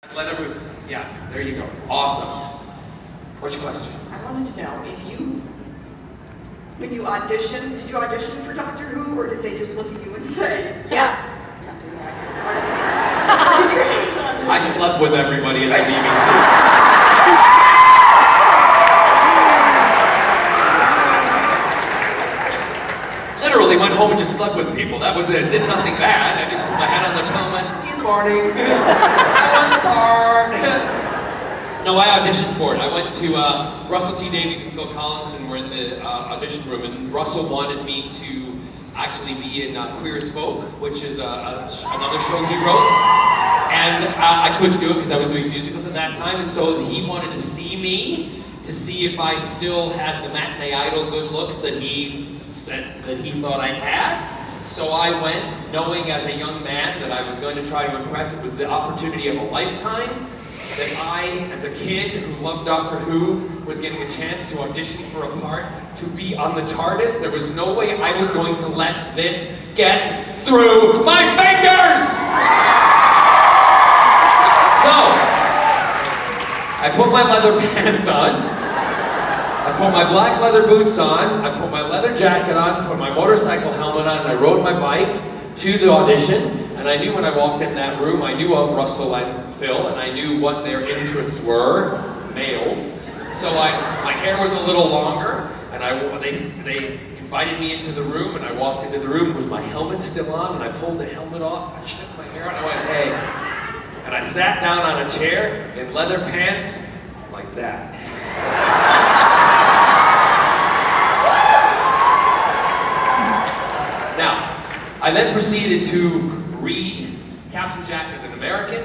Let every, yeah, there you go. Awesome. What's your question? I wanted to know when you auditioned, did you audition for Doctor Who, or did they just look at you and say, yeah, you have to do that? Or did you audition? I slept with everybody at the BBC. Literally went home and just slept with people. That was it. Did nothing bad. I just put my head on the pillow and went, see you in the morning. I won the part. No, I auditioned for it. I went to Russell T Davies and Phil Collinson were in the audition room, and Russell wanted me to actually be in Queer as Folk, which is another show he wrote. And I couldn't do it because I was doing musicals at that time, and so he wanted to see me to see if I still had the matinee idol good looks that he said that he thought I had. So I went, knowing as a young man that I was going to try to impress. It was the opportunity of a lifetime. That I, as a kid who loved Doctor Who, was getting a chance to audition for a part to be on the TARDIS. There was no way I was going to let this get through my fingers! So, I put my leather pants on, I put my black leather boots on, I put my leather jacket on, put my motorcycle helmet on, and I rode my bike to the audition. And I knew when I walked in that room, I knew of Russell and Phil, and I knew what their interests were, males. So my hair was a little longer, and they invited me into the room, and I walked into the room with my helmet still on, and I pulled the helmet off, I checked my hair, and I went, hey. And I sat down on a chair in leather pants, like that. Now, I then proceeded to read Captain Jack as an American,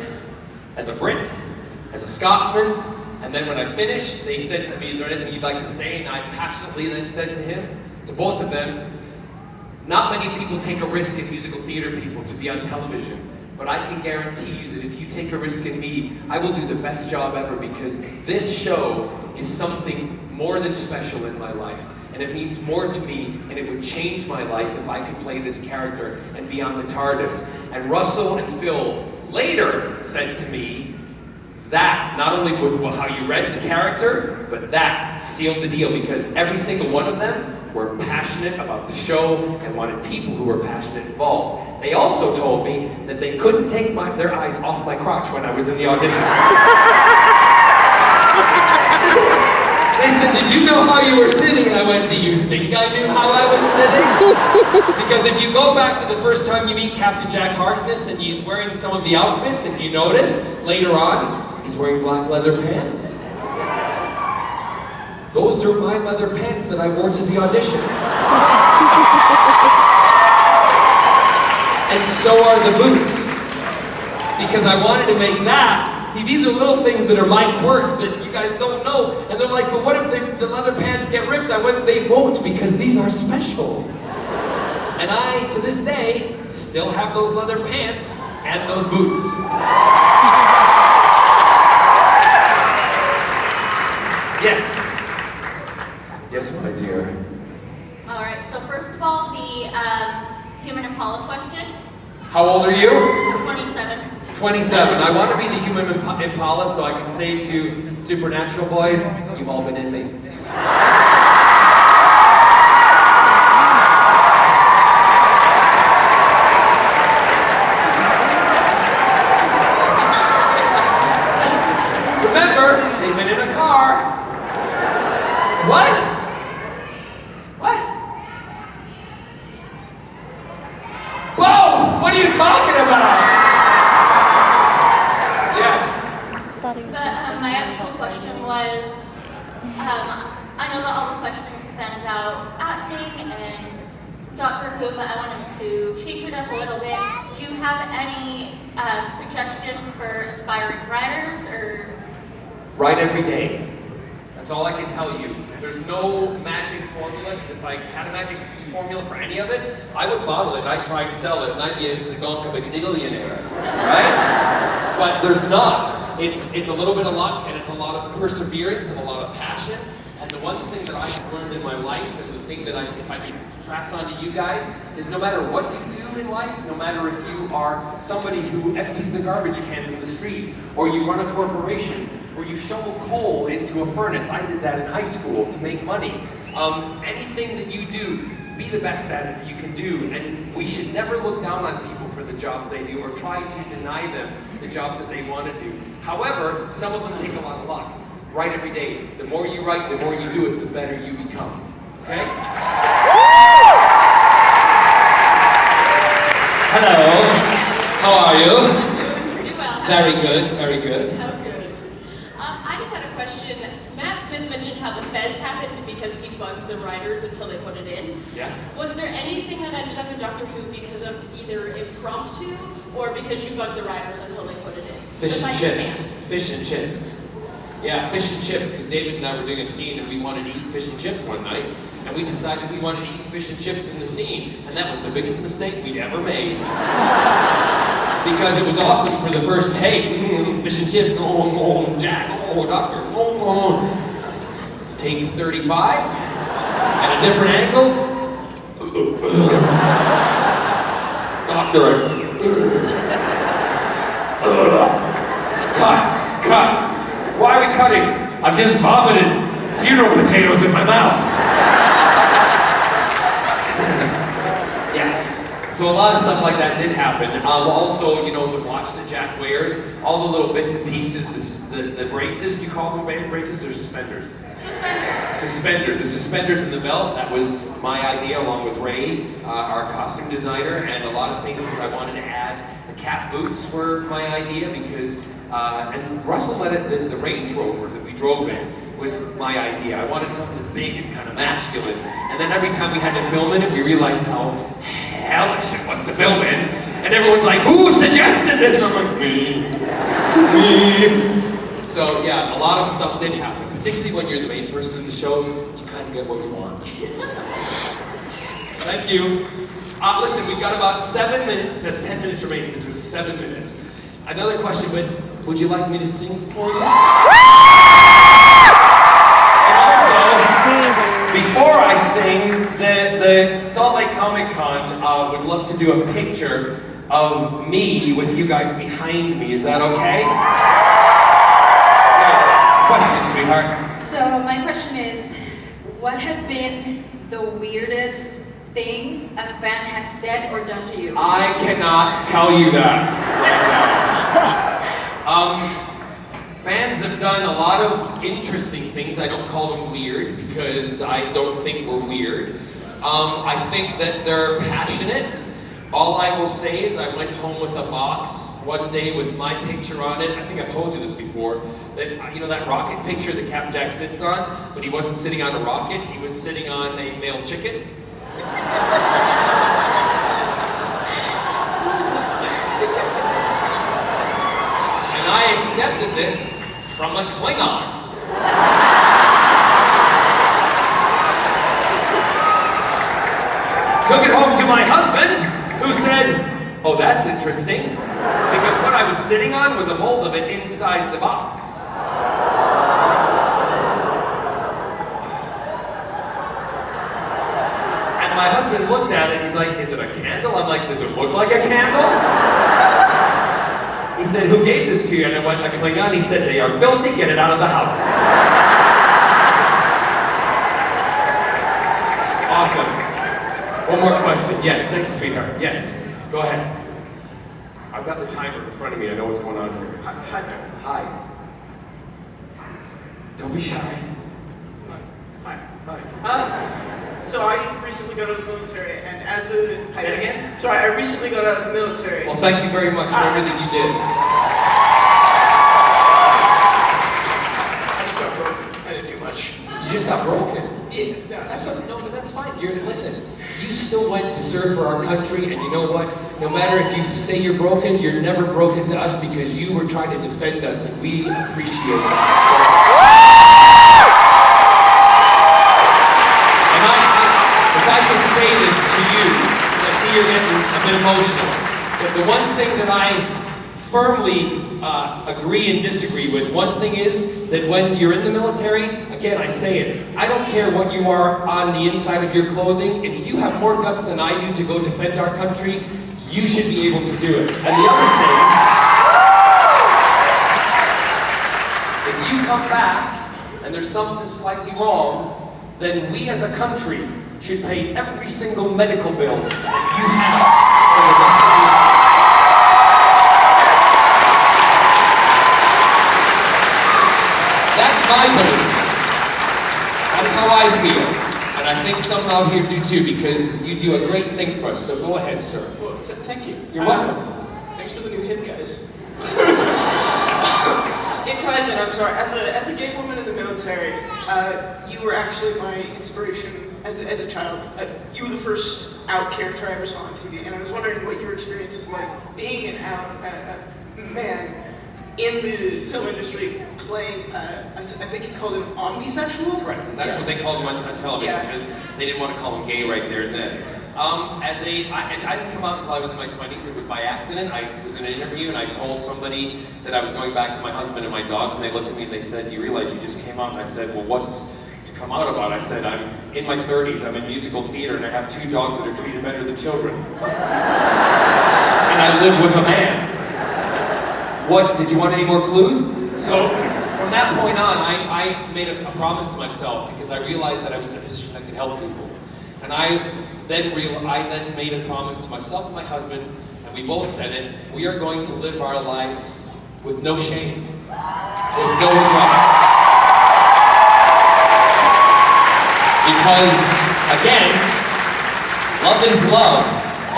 as a Brit, as a Scotsman, and then when I finished, they said to me, is there anything you'd like to say? And I passionately then said to him, to both of them, not many people take a risk in musical theater, people, to be on television, but I can guarantee you that if you take a risk in me, I will do the best job ever, because this show is something more than special in my life. And it means more to me, and it would change my life if I could play this character and be on the TARDIS. And Russell and Phil later said to me that, not only with how you read the character, but that sealed the deal, because every single one of them were passionate about the show and wanted people who were passionate involved. They also told me that they couldn't take their eyes off my crotch when I was in the audition. They said, did you know how you were sitting? And I went, do you think I knew how I was sitting? Because if you go back to the first time you meet Captain Jack Harkness and he's wearing some of the outfits, if you notice, later on, he's wearing black leather pants. Those are my leather pants that I wore to the audition. And so are the boots. Because I wanted to make that. See, these are little things that are my quirks that you guys don't know. And they're like, but what if the leather pants get ripped? I went, they won't, because these are special. And I, to this day, still have those leather pants and those boots. Yes. Yes, my dear. All right, so first of all, the human Impala question. How old are you? 27. 27. I want to be the human Impala so I can say to Supernatural boys, you've all been in me. Remember, they've been in a car. What? What? Both! What are you talking about? Yes. But my actual question was, I know that all the questions have been about acting and Doctor Who, but I wanted to change it up a little bit. Do you have any suggestions for aspiring writers, or? Write every day. That's all I can tell you. There's no magic formula, because if I had a magic formula for any of it, I would bottle it, I'd try and sell it, and I'd be a billionaire, right? But there's not. It's a little bit of luck, and it's a lot of perseverance and a lot of passion. And the one thing that I've learned in my life, and the thing that if I can pass on to you guys, is no matter what you do, do in life, no matter if you are somebody who empties the garbage cans in the street, or you run a corporation, or you shovel coal into a furnace. I did that in high school to make money. Anything that you do, be the best at it that you can do. And we should never look down on people for the jobs they do or try to deny them the jobs that they want to do. However, some of them take a lot of luck. Write every day. The more you write, the more you do it, the better you become. Okay? Hello. How are you? I'm doing pretty well. Very good, very good. Oh, good. I just had a question. Matt Smith mentioned how the Fez happened because he bugged the writers until they put it in. Yeah. Was there anything that ended up in Doctor Who because of either impromptu or because you bugged the writers until they put it in? Fish and Besides your fans. chips. Fish and chips. Yeah, fish and chips, because David and I were doing a scene and we wanted to eat fish and chips one night. And we decided we wanted to eat fish and chips in the scene. And that was the biggest mistake we'd ever made. Because it was awesome for the first take. Fish and chips, Jack, doctor, Take 35, at a different angle. Doctor, cut. Why are we cutting? I've just vomited funeral potatoes in my mouth. Yeah. So a lot of stuff like that did happen. Also, you know, the watch that Jack wears, all the little bits and pieces, the braces, do you call them braces or suspenders? Suspenders. The suspenders in the belt, that was my idea along with Ray, our costume designer, and a lot of things that I wanted to add. The cap boots were my idea because, and Russell let it, the Range Rover that we drove in was my idea. I wanted something big and kind of masculine. And then every time we had to film in it, we realized how hellish it was to film in. And everyone's like, who suggested this? And I'm like, me. So yeah, a lot of stuff did happen. Particularly when you're the main person in the show, you kind of get what you want. Thank you. Listen, we've got about 7 minutes. It says 10 minutes remaining, but there's 7 minutes. Another question, but would you like me to sing for you? And also, before I sing, the Salt Lake Comic Con would love to do a picture of me with you guys behind me. Is that okay? Question, sweetheart. So my question is, what has been the weirdest thing a fan has said or done to you? I cannot tell you that right now. Fans have done a lot of interesting things. I don't call them weird because I don't think we're weird. I think that they're passionate. All I will say is I went home with a box one day with my picture on it. I think I've told you this before, that, you know, that rocket picture that Captain Jack sits on, but he wasn't sitting on a rocket, he was sitting on a male chicken. And I accepted this from a Klingon. Took it home to my husband, who said, oh, that's interesting, because what I was sitting on was a mold of it inside the box. And my husband looked at it, he's like, is it a candle? I'm like, does it look like a candle? He said, who gave this to you? And I went, a Klingon. He said, they are filthy, get it out of the house. Awesome. One more question. Yes, thank you, sweetheart. Yes, go ahead. I've got the timer in front of me. I know what's going on here. Hi. Don't be shy. Hi. Hi. So I recently got out of the military, and as a... Say it again? Sorry, I recently got out of the military. Well, thank you very much for everything you did. I just got broken. I didn't do much. You just got broken. Yeah, That's what, no, but that's fine. Listen, you still went to serve for our country, and you know what? No matter if you say you're broken, you're never broken to us because you were trying to defend us, and we appreciate that. And if I can say this to you, I see you're getting a bit emotional, but the one thing that I firmly agree and disagree with, one thing is that when you're in the military, again, I say it, I don't care what you are on the inside of your clothing. If you have more guts than I do to go defend our country, you should be able to do it. And the other thing, if you come back and there's something slightly wrong, then we as a country should pay every single medical bill that you have for the rest of your life. That's my belief. That's how I feel. And I think some out here do too, because you do a great thing for us. So go ahead, sir. Well, thank you. You're welcome. Thanks for the new hit, guys. It ties in, I'm sorry. As a gay woman in the military, you were actually my inspiration as a child. You were the first out character I ever saw on TV, and I was wondering what your experience was like being an out man in the film industry, playing, I think you called him omnisexual? Correct. That's what they called him on television, because they didn't want to call him gay right there and then. I didn't come out until I was in my 20s. It was by accident. I was in an interview and I told somebody that I was going back to my husband and my dogs, and they looked at me and they said, "Do you realize you just came out?" And I said, "Well, what's to come out about?" I said, "I'm in my 30s, I'm in musical theater, and I have 2 dogs that are treated better than children. And I live with a man." What, did you want any more clues? So, from that point on, I made a promise to myself, because I realized that I was in a position that could help people. And I then made a promise to myself and my husband, and we both said it: we are going to live our lives with no shame, with no regret. Because, again, love is love,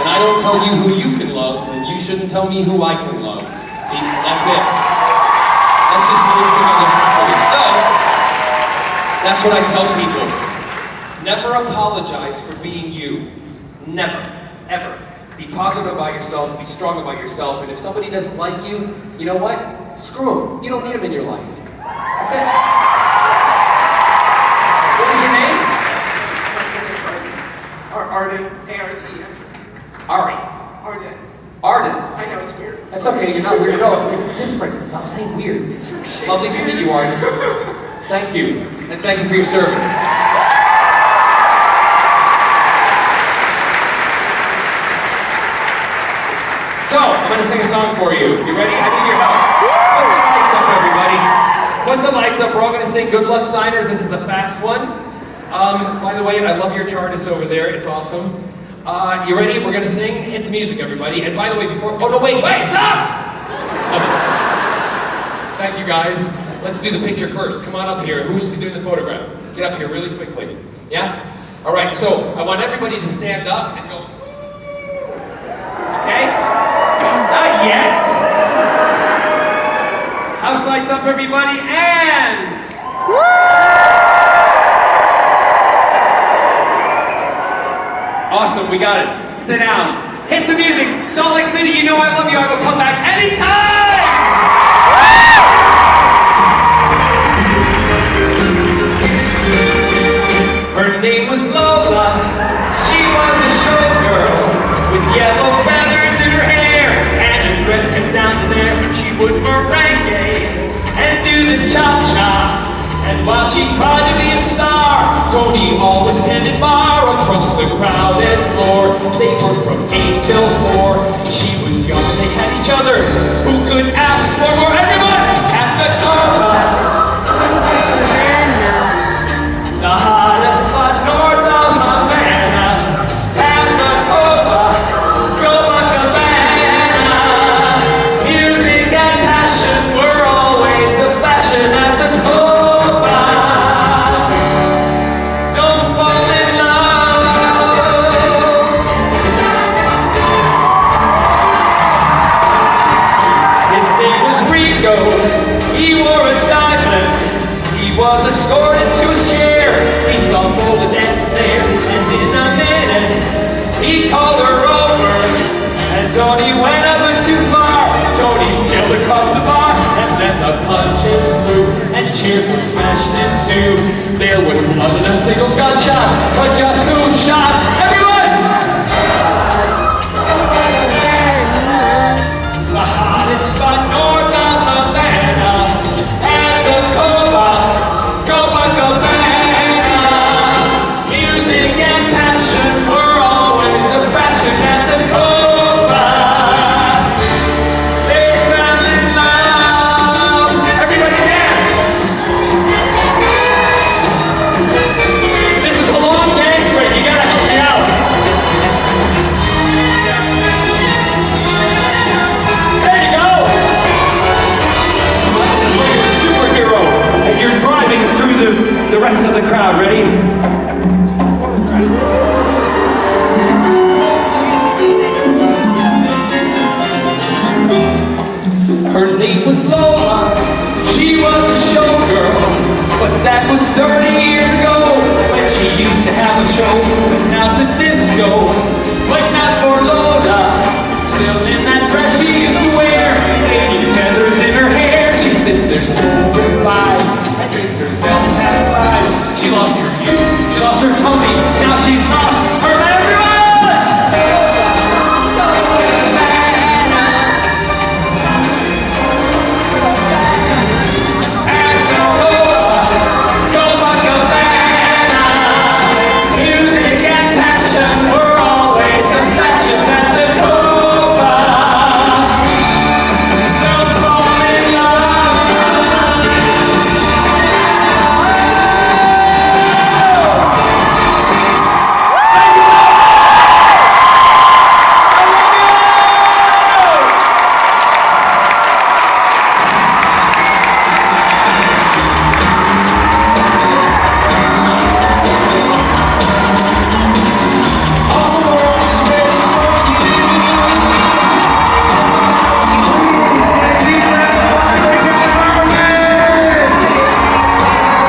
and I don't tell you who you can love, and you shouldn't tell me who I can love. That's it. Let's just move together. So, that's what I tell people. Never apologize for being you. Never. Ever. Be positive about yourself, be strong about yourself, and if somebody doesn't like you, you know what? Screw them. You don't need them in your life. That's it. What was your name? Arden, A-R-D-E-N. Ari. Arden. Arden. I know, it's weird. That's okay, you're not weird at all. It's different. Stop saying weird. It's from Shakespeare. Lovely to meet you, Arden. Thank you. And thank you for your service. So, I'm going to sing a song for you. You ready? I need your help. Put the lights up, everybody. Put the lights up. We're all going to sing Good Luck Signers. This is a fast one. By the way, I love your TARDIS over there. It's awesome. You ready? We're going to sing. Hit the music, everybody. And by the way, before... Oh, no, wait, stop! Thank you, guys. Let's do the picture first. Come on up here. Who's doing the photograph? Get up here really quickly. Yeah? All right, so I want everybody to stand up and go... Okay? Not yet. House lights up, everybody, and... Awesome, we got it. Sit down. Hit the music. Salt Lake City, you know I love you. I will come back anytime! Her name was Lola. She was a showgirl with yellow feathers in her hair and a dress cut down to there. She would merengue and do the chop-chop. And while she tried to be a star, Tony always tended bar across the crowded floor. They worked from 8 till 4. She was young, they had each other. Who could ask for more? Everyone at the Cova. The hottest spot north of Havana. At the Cova, Copacabana. Music and passion were always the fashion at the Cova. He wore a diamond, he was escorted to his chair. He saw Lola dancing there, and in a minute, he called her over. And Tony went a bit too far. Tony sailed across the bar, and then the punches flew, and cheers were smashed in two. There was blood in the